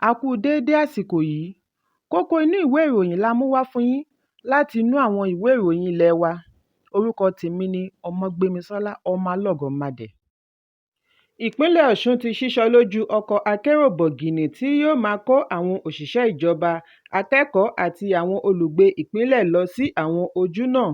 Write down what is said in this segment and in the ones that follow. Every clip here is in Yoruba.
A kú déédé àsìkò yìí. Kókó inú ìwé ìròyìn la mú wá fún yín láti inú àwọn ìwé ìròyìn ilé wa. Orúkọ tèmi ni Ọmọgbémisọ́lá ọmọ Alọ́gọ̀madẹ̀. Ìpínlẹ̀ Ọ̀ṣun ti ṣíṣọ lójú ọkọ̀ akérò bọ̀gìnì tí yóò máa kó àwọn òṣìṣẹ́ ìjọba, akẹ́kọ̀ọ́ àti àwọn olùgbé ìpínlẹ̀ lọ sí àwọn ojúnà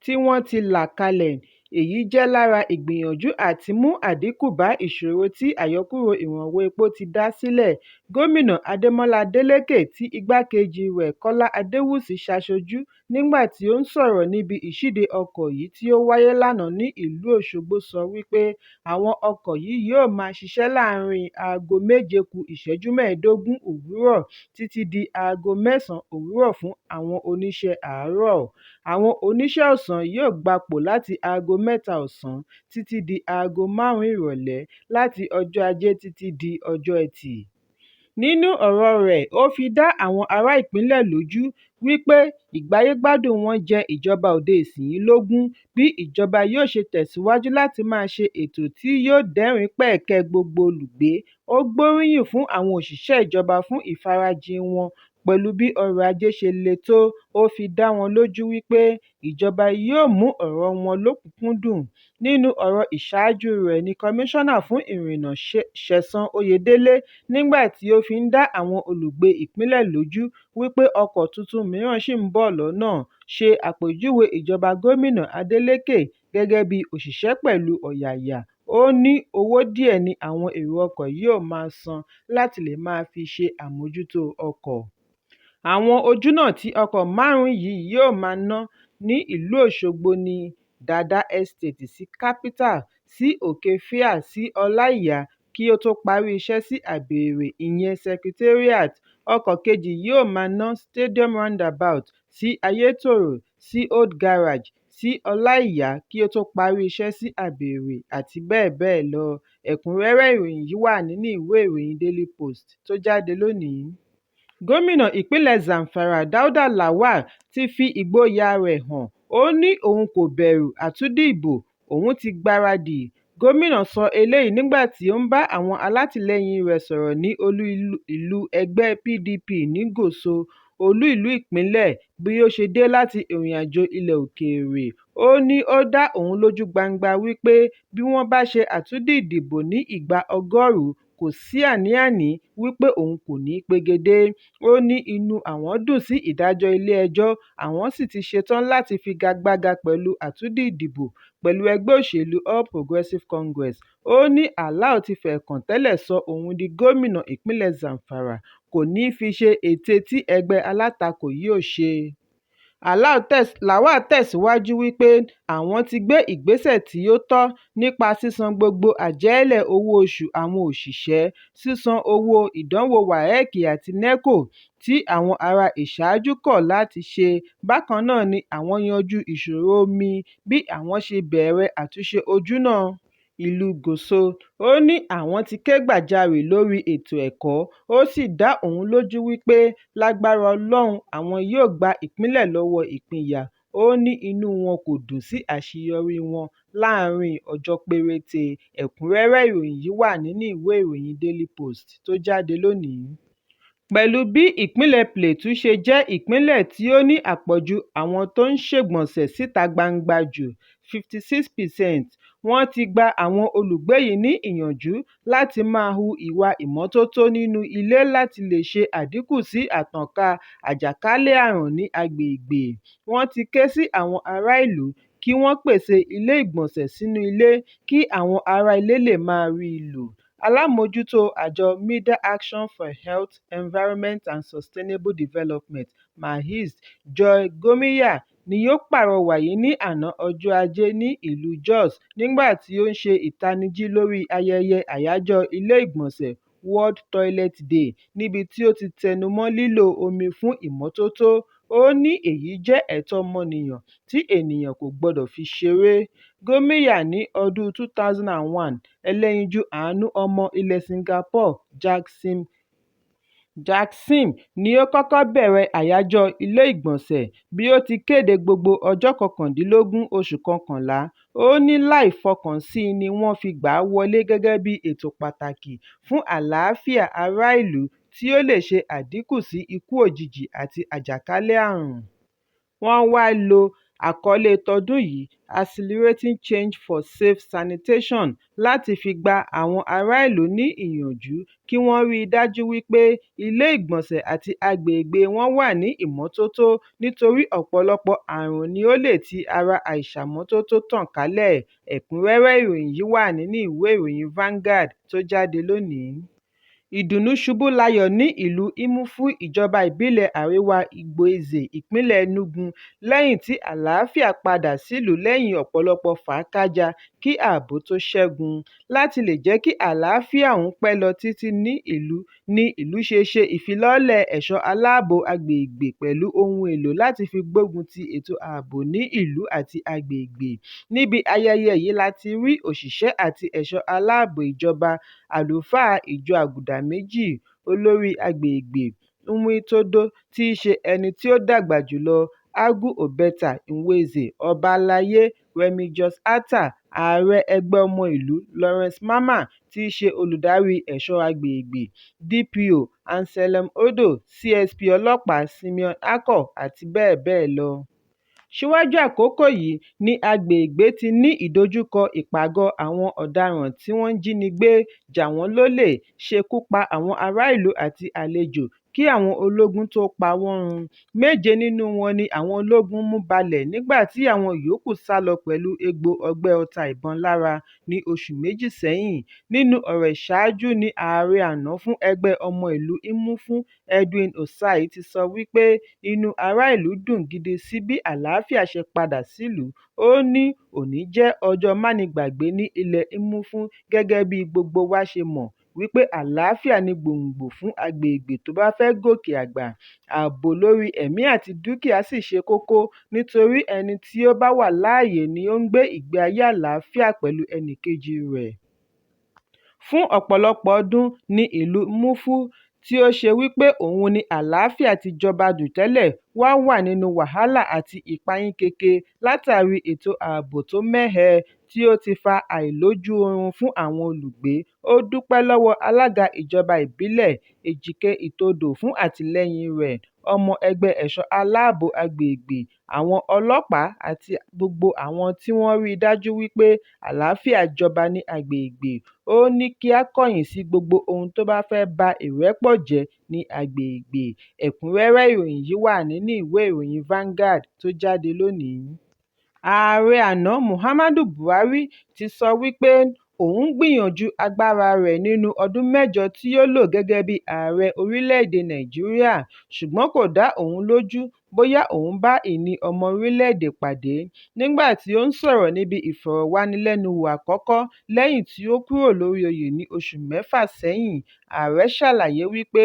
tí wọ́n ti là kalẹ̀. Èyí jẹ́ lára ìgbìyànjú àti mú àdínkù bá ìṣòro tí àyọkúrò ìrànwọ́ epo ti dá sílẹ̀. Gómìnà Adémọ́lá Adélékè tí igbákejì rẹ̀ Kọ́lá Adéwùsì ṣaṣojú nígbà tí ó ń sọ̀rọ̀ níbi ìṣíde ọkọ̀ yìí tí ó wáyé lánàá ní ìlú Òṣogbo sọ wípé àwọn ọkọ̀ yìí yóò máa ṣiṣẹ́ láàárín aago 7:15 òwúrọ̀ títí di aago 9 òwúrọ̀ fún àwọn oníṣẹ́ àárọ̀. Àwọn oníṣẹ́ ọ̀sán yóò gbapò láti aago 3 ọ̀sán títí di aago 5 ìrọ̀lẹ́ láti ọjọ́ Ajé títí di ọjọ́ Ẹtì. Nínú ọ̀rọ̀ rẹ̀, ó fi dá àwọn ará ìpínlẹ̀ lójú wípé ìgbáyégbádùn wọn jẹ ìjọba òde ìsinyìí lógún bí ìjọba yóò ṣe tẹ̀síwájú láti máa ṣe ètò tí yóò dẹ́rìn pẹ̀kẹ́ gbogbo olùgbé. Ó gbóríyìn fún àwọn òṣìṣẹ́ ìjọba fún ìfarajìn wọn pẹ̀lú bí ọrọ̀ ajé ṣe le tó. Ó fi dá wọn lójú wípé ìjọba yóò mú ọ̀rọ̀ wọn lókùnkúndùn. Nínú ọ̀rọ̀ ìṣáájú rẹ̀ ní Kọmíṣánná fún ìrìnnà Ṣẹ̀san Oyèdélé nígbà tí ó fi ń dá àwọn olùgbé ìpínlẹ̀ lójú wípé ọkọ̀ tuntun mìíràn ṣì ń bọ̀ lọ́nà, ṣe àpèjúwe ìjọba Gómìnà Adélékè gẹ́gẹ́ bí òṣìṣẹ́ pẹ̀lú ọ̀yàyà. Ó ní owó díẹ̀ ni àwọn èrò ọkọ̀ yóò máa san láti lè máa fi ṣe àmójútó ọkọ̀. Àwọn ojúnà tí ọkọ̀ márùn-ún yìí yóò máa ná ní ìlú Òṣogbo ní Dada Estate sí Capital, sí Òkè-Fíà sí Ọláìyá kí ó tó parí iṣẹ́ sí Àbèrè ìyẹn Secretariat. Ọkọ̀ kejì yóò máa ná Stadium Roundabout sí Ayétòrò sí Old Garage sí Ọláìyá kí ó tó parí iṣẹ́ sí Àbèrè àti bẹ́ẹ̀ bẹ́ẹ̀ lọ. Ẹ̀kúnrẹ́rẹ́ ìròyìn yìí wà nínú ìwé ìròyìn Daily Post tó jáde lónìí. Gómìnà ìpínlẹ̀ Zamfara Dauda Lawal ti fi ìgboyà rẹ̀ hàn. Ó ní òun kò bẹ̀rù àtúndìbò, òun ti gbáradì. Gómìnà sọ eléyìí nígbà tí ó ń bá àwọn alátìlẹyìn rẹ̀ sọ̀rọ̀ ní olú ìlú ẹgbẹ́ PDP ní Gòso, olú ìlú ìpínlẹ̀, bí ó ṣe dé láti ìrìnàjò ilẹ̀ òkèèrè. Ó ní ó dá òun lójú gbangba wípé bí wọ́n bá ṣe àtúndìdìbò ní ìgbà 100, kò sí àní-àní wípé òun kò ní pegedé. Ó ní inú àwọn dùn sí ìdájọ́ ilé-ẹjọ́, àwọn sì ti ṣetán láti figagbága pẹ̀lú àtúndìdìbò pẹ̀lú ẹgbẹ́ òṣèlú All Progressives Congress. Ó ní Allah ti fẹ̀ẹ̀kan tẹ́lẹ̀ sọ òun di gómìnà ìpínlẹ̀ Zamfara, kò ní fi ṣe ète tí ẹgbẹ́ alátakò yóò ṣe. Lawal tẹ̀síwájú wípé àwọn ti gbé ìgbésẹ̀ tí ó tọ́ nípa sísan gbogbo àjẹ́lẹ̀ owó oṣù àwọn òṣìṣẹ́, sísan owó ìdánwò WAEC àti NECO tí àwọn ará ìṣáájú kọ̀ láti ṣe. Bákan náà ni àwọn yanjú ìṣòro omi bí àwọn ṣe bẹ̀rẹ̀ àtúnṣe ojúnà ìlú Gòso. Ó ní àwọn ti ké gbàjarè lórí ètò ẹ̀kọ́. Ó sì dá òun lójú wípé lágbára Ọlọ́run àwọn yóò gba ìpínlẹ̀ lọ́wọ́ ìpínyà. Ó ní inú wọn kò dùn sí àṣeyọrí wọn láàárín ọjọ́ péréte. Ẹ̀kúnrẹ́rẹ́ ìròyìn yìí wà nínú ìwé ìròyìn Daily Post tó jáde lónìí. Pẹ̀lú bí ìpínlẹ̀ Plateau ṣe jẹ́ ìpínlẹ̀ tí ó ní àpọ̀jù àwọn tó ń ṣègbọ̀nsẹ̀ síta gbangba jù 56%, wọ́n ti gba àwọn olùgbé yìí ní ìyànjú láti máa hu ìwà ìmọ́tótó nínú ilé láti lè ṣe àdínkù sí àtànká àjàkálẹ̀ àrùn ní agbègbè. Wọ́n ti ké sí àwọn ará ìlú kí wọ́n pèsè ilé ìgbọ̀nsẹ̀ sínú ilé kí àwọn ará ilé lè máa rí i lò. Alámòójútó àjọ Media Action for Health, Environment and Sustainable Development (MAHESD) Joy Gomiya ni ó pàrọwà yìí ní àná ọjọ́ Ajé ní ìlú Jos nígbà tí ó ń ṣe ìtanijí lórí ayẹyẹ àyájọ́ ilé ìgbọ̀nsẹ̀ World Toilet Day níbi tí ó ti tẹnumọ́ lílo omi fún ìmọ́tótó. Ó ní èyí jẹ́ ẹ̀tọ́ ọmọnìyàn tí ènìyàn kò gbọdọ̀ fi ṣeré. Gomiya ní ọdún 2001, ẹlẹ́yinjú àánú ọmọ ilẹ̀ Singapore Jackson ni ó kọ́kọ́ bẹ̀rẹ̀ àyájọ́ ilé ìgbọ̀nsẹ̀ bí ó ti kéde gbogbo ọjọ́ 19 oṣù kọkànlá. Ó ní láìfọkànsí ni wọ́n fi gbà á wọlé gẹ́gẹ́ bí ètò pàtàkì fún àlàáfíà ará ìlú tí ó lè ṣe àdínkù sí ikú òjijì àti àjàkálẹ̀ àrùn. Wọ́n wá lo àkọlé tọdún yìí Accelerating Change for Safe Sanitation láti fi gba àwọn ará ìlú ní ìyànjú kí wọ́n rí i dájú wípé ilé ìgbọ̀nsẹ̀ àti agbègbè wọn wà ní ìmọ́tótó nítorí ọ̀pọ̀lọpọ̀ àrùn ni ó lè ti ara àìṣàmọ́tótó tàn kálẹ̀. Ẹ̀kúnrẹ́rẹ́ ìròyìn yìí wà nínú ìwé ìròyìn Vanguard tó jáde lónìí. Ìdùnnú ṣubú layọ̀ ní ìlú Imo fún ìjọba ìbílẹ̀ Àríwá Igboeze ìpínlẹ̀ Enugu lẹ́yìn tí àlàáfíà padà sílùú lẹ́yìn ọ̀pọ̀lọpọ̀ fàákájà kí ààbò tó ṣẹ́gun. Láti lè jẹ́ kí àlàáfíà ọ̀hún pẹ́ lọ títí ní ìlú ṣe ìfilọ́lẹ̀ ẹ̀ṣọ́ aláàbò agbègbè pẹ̀lú ohun èlò láti fi gbógun ti ètò ààbò ní ìlú àti agbègbè. Níbi ayẹyẹ yìí láti rí òṣìṣẹ́ àti ẹ̀ṣọ́ aláàbò ìjọba, àlùfáà ìjọ àgùdà méjì, olórí agbègbè Umuitodo tí í ṣe ẹni tí ó dàgbà jùlọ, Agu Obeta Nweze, ọba alayé Remigius Atta, ààrẹ ẹgbẹ́ ọmọ ìlú Lawrence Mama tí í ṣe olùdarí ẹ̀ṣọ́ agbègbè, DPO Anselm Odo, CSP ọlọ́pàá Simeon Akol àti bẹ́ẹ̀ bẹ́ẹ̀ lọ. Síwájú àkókò yìí ni agbègbè ti ní ìdojúkọ ìpàgọ́ àwọn ọ̀daràn tí wọ́n ń jínigbé, jà wọ́n lólè, ṣekú pa àwọn ará ìlú àti àlejò kí àwọn ológun tó pa wọ́n run. 7 nínú wọn ni àwọn ológun mú balẹ̀ nígbà tí àwọn yòókù sá lọ pẹ̀lú egbò ọgbẹ́ ọta ìbọn lára ní oṣù méjì sẹ́yìn. Nínú ọ̀rọ̀ ìṣáájú ni ààrẹ àná fún ẹgbẹ́ ọmọ ìlú Imo fún Edwin Osai ti sọ wípé inú ará ìlú dùn gidi sí bí àlàáfíà ṣe padà sílùú. Ó ní òní jẹ́ ọjọ́ mánigbàgbé ní ilẹ̀ Imo fún gẹ́gẹ́ bí gbogbo wa ṣe mọ̀ wípé àlàáfíà ni gbòǹgbò fún agbègbè tó bá fẹ́ gòkè àgbà. Ààbò lórí ẹ̀mí àti dúkìá sì ṣe kókó nítorí ẹni tí ó bá wà láàyè ni ó ń gbé ìgbé ayé àlàáfíà pẹ̀lú ẹnìkejì rẹ̀. Fún ọ̀pọ̀lọpọ̀ ọdún ní ìlú Mufu tí ó ṣe wípé òun ni àlàáfíà ti jọba jù tẹ́lẹ̀ wà nínú wàhálà àti ìpayínkeke látàrí ètò ààbò tó mẹ́hẹ tí ó ti fa àìlójú oorun fún àwọn olùgbé. Ó dúpẹ́ lọ́wọ́ alága ìjọba ìbílẹ̀ Ejike Itodo fún àtìlẹ́yìn rẹ̀, ọmọ ẹgbẹ́ ẹ̀ṣọ́ aláàbò agbègbè, àwọn ọlọ́pàá àti gbogbo àwọn tí wọ́n rí i dájú wípé àlàáfíà jọba ní agbègbè. Ó ní kí a kọ̀yìn sí gbogbo ohun tó bá fẹ́ ba ìrẹ́pọ̀ jẹ́ ní agbègbè. Ẹ̀kúnrẹ́rẹ́ ìròyìn yìí wà nínú ìwé ìròyìn Vanguard tó jáde lónìí. Ààrẹ àná Muhammadu Buhari ti sọ wípé òun gbìyànjú agbára rẹ̀ nínú ọdún 8 tí yóò lò gẹ́gẹ́ bí ààrẹ orílẹ̀-èdè Nàìjíríà, ṣùgbọ́n kò dá òun lójú bóyá òun bá ìní ọmọ orílẹ̀-èdè pàdé. Nígbà tí ó ń sọ̀rọ̀ níbi ìfọ̀rọ̀wánilẹ́nuwò àkọ́kọ́ lẹ́yìn tí ó kúrò lórí oyè ní oṣù 6 sẹ́yìn, ààrẹ ṣàlàyé wípé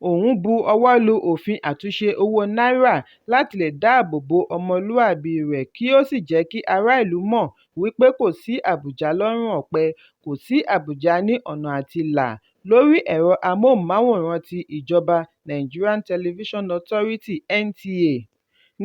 òun bu ọwọ́ lu òfin àtúnṣe owó náírà láti lè dáàbò bo ọmọlúàbí rẹ̀ kí ó sì jẹ́ kí ará ìlú mọ̀ wípé kò sí àbùjá lọ́rùn ọ̀pẹ, kò sí àbùjá ní ọ̀nà àti là. Lórí ẹ̀rọ amóhùnmáwòrán ti ìjọba Nigerian Television Authority (NTA)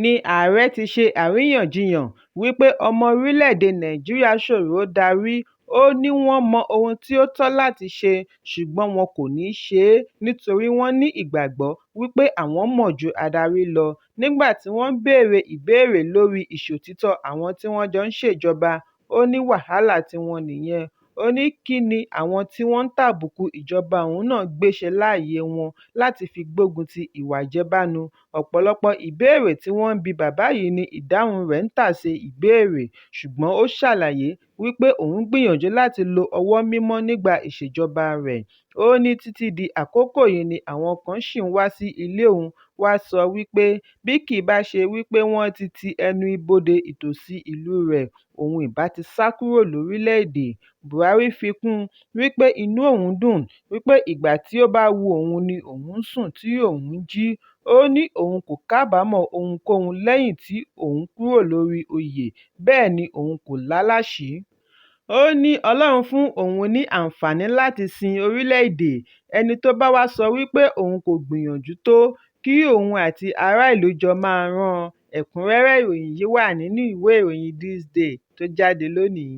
ni ààrẹ ti ṣe àríyànjiyàn wípé ọmọ orílẹ̀-èdè Nàìjíríà ṣòro darí. Ó ní wọ́n mọ ohun tí ó tọ́ láti ṣe ṣùgbọ́n wọn kò ní ṣe é nítorí wọ́n ní ìgbàgbọ́ wípé àwọn mọ̀ ju adarí lọ. Nígbà tí wọ́n béèrè ìbéèrè lórí ìṣòtítọ́ àwọn tí wọ́n jọ ń ṣèjọba, ó ní wàhálà tiwọn nìyẹn. Ó ní kí ni àwọn tí wọ́n ń tàbùkù ìjọba òun náà gbéṣe láàyè wọn láti fi gbógun ti ìwà ìjẹbánu. Ọ̀pọ̀lọpọ̀ ìbéèrè tí wọ́n ń bi bàbá yìí ni ìdáhùn rẹ̀ ń tàsé ìbéèrè, ṣùgbọ́n ó ṣàlàyé wípé òun gbìyànjú láti lo ọwọ́ mímọ́ nígbà ìṣèjọba rẹ̀. Ó ní títí di àkókò yìí ni àwọn kan ṣì ń wá sí ilé òun wá sọ wípé bí kì í bá ṣe wípé wọ́n ti ẹnu ibodè ìtòsí ìlú rẹ̀, òun ìbá ti sá kúrò lórílẹ̀-èdè. Buhari fi kún un wípé inú òun dùn wípé ìgbà tí ó bá wu òun ni òun ń sùn tí òun ń jí. Ó ní òun kò kábàámọ̀ ohunkóhun lẹ́yìn tí òun kúrò lórí oyè, bẹ́ẹ̀ ni òun kò lálàsí. Ó ní Ọlọ́run fún òun ní àǹfààní láti sin orílẹ̀-èdè. Ẹni tó bá wá sọ wípé òun kò gbìyànjú tó, kí òun àti ará ìlú jọ máa rán an. Ẹ̀kúnrẹ́rẹ́ ìròyìn yìí wà nínú ìwé ìròyìn Thisday tó jáde lónìí.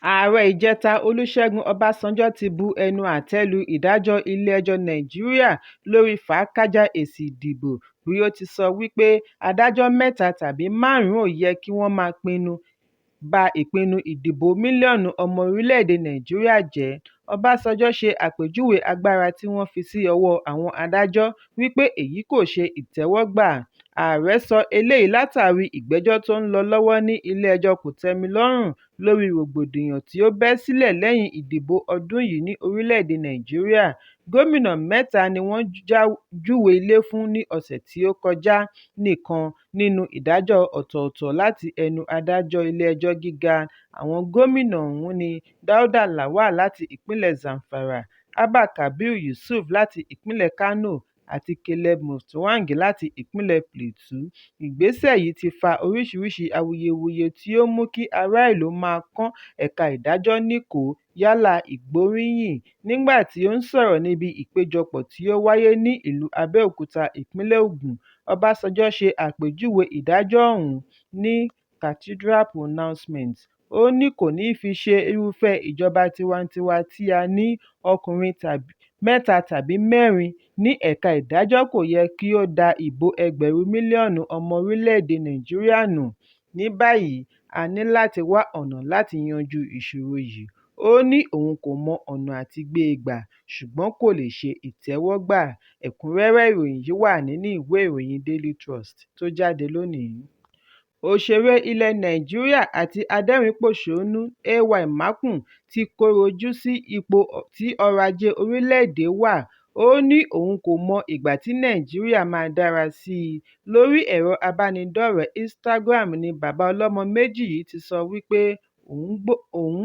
ààrẹ ìjẹta olùṣègùn ọbásanjọ́ ti bu ẹnu àtẹ́ lu ìdájọ́ ilé-ẹjọ́ nàìjíríà lórí fàákájà èsì ìdìbò bí ó ti sọ wípé adájọ́ mẹ́ta tàbí márùn-ún ò yẹ kí wọ́n máa ba ìpinnu ìdìbò mílíọ̀nù ọmọ orílẹ̀-èdè nàìjíríà jẹ́. ọbásanjọ́ ṣe àpèjúwe agbára tí wọ́n fi sí ọwọ́ àwọn adájọ́ wípé èyí kò ṣe ìtẹ́wọ́gbà. ààrẹ sọ eléyìí látàrí ìgbẹ́jọ́ tó ń lọ lọ́wọ́ ní ilé-ẹjọ́ kòtẹ́milọ́rùn lórí rògbòdìyàn tí ó bẹ́ sílẹ̀ lẹ́yìn ìdìbò ọdún yìí ní orílẹ̀-èdè nàìjíríà. gómìnà mẹ́ta ni wọ́n júwe ilé fún ní ọ̀sẹ̀ tí ó kọjá nìkan nínú ìdájọ́ ọ̀tọ̀ọ̀tọ̀ láti ẹnu adájọ́ ilé-ẹjọ́ gíga. àwọn gómìnà ọ̀hún ni dáúdà lawal láti ìpínlẹ̀ zamfara, abba kabir yusuf láti ìpínlẹ̀ kano àti caleb mutfwang láti ìpínlẹ̀ plateau. ìgbésẹ̀ yìí ti fa oríṣiríṣi awuyewuye tí ó mú kí ará ìlú máa kán ẹ̀ka ìdájọ́ níkòó yálà ìgbóríyìn. nígbà tí ó ń sọ̀rọ̀ níbi ìpéjọpọ̀ tí ó wáyé ní ìlú abẹ́òkúta ìpínlẹ̀ ògùn, ọbásanjọ́ ṣe àpèjúwe ìdájọ́ ọ̀hún ní cathedral pronouncement. ó ní kò ní í fi ṣe irúfẹ́ ìjọba tiwantiwa tí a ní ọkùnrin mẹ́ta tàbí mẹ́rin ní ẹ̀ka ìdájọ́ kò yẹ kí ó da ìbò ẹgbẹ̀rún mílíọ̀nù ọmọ orílẹ̀-èdè nàìjíríà nù. ní báyìí a ní láti wá ọ̀nà láti yanjú ìṣòro yìí. ó ní òun kò mọ ọ̀nà àti gbé e gbà ṣùgbọ́n kò lè ṣe ìtẹ́wọ́gbà. ẹ̀kúnrẹ́rẹ́ ìròyìn yìí wà nínú ìwé ìròyìn Daily Trust tó jáde lónìí. òṣèré ilẹ̀ nàìjíríà àti adẹ́rìn-ín-pọ̀ṣónú ay makùn ti kọ̀rọ̀ ojú sí ipò tí ọrọ̀ ajé orílẹ̀-èdè wà. ó ní òun kò mọ ìgbà tí nàìjíríà máa dára sí i. lórí ẹ̀rọ abánidọ́rẹ̀ẹ́ Instagram ni bàbá ọlọ́mọ méjì yìí ti sọ wípé òun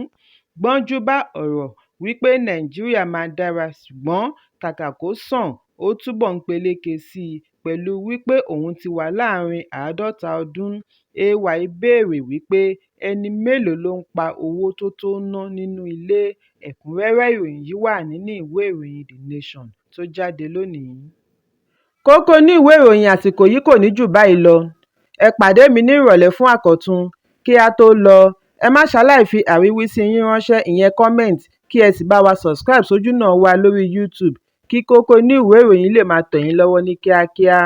gbọ́njú bá ọ̀rọ̀ wípé nàìjíríà máa dára ṣùgbọ́n kàkà kó sàn ó túbọ̀ ń peléke sí i pẹ̀lú wípé òun ti wà láàrin 50 ọdún. ay béèrè wípé ẹni mélòó ló ń pa owó tó ná nínú ilé. ẹ̀kúnrẹ́rẹ́ ìròyìn yìí wà nínú ìwé ìròyìn The Nation tó jáde lónìí. kókó inú ìwé ìròyìn àsìkò yìí kò ní jù báyìí lọ. ẹ pàdé mi ní ìrọ̀lẹ́ fún àkọ́tun. kí a tó lọ, ẹ má ṣaláì fi àríwísí yín ránṣẹ́ ìyẹn comment kí ẹ sì bá wa subscribe sójúnà wa lórí YouTube kí kókó inú ìwé ìròyìn lè máa tẹ̀ yín lọ́wọ́ ní kíákíá.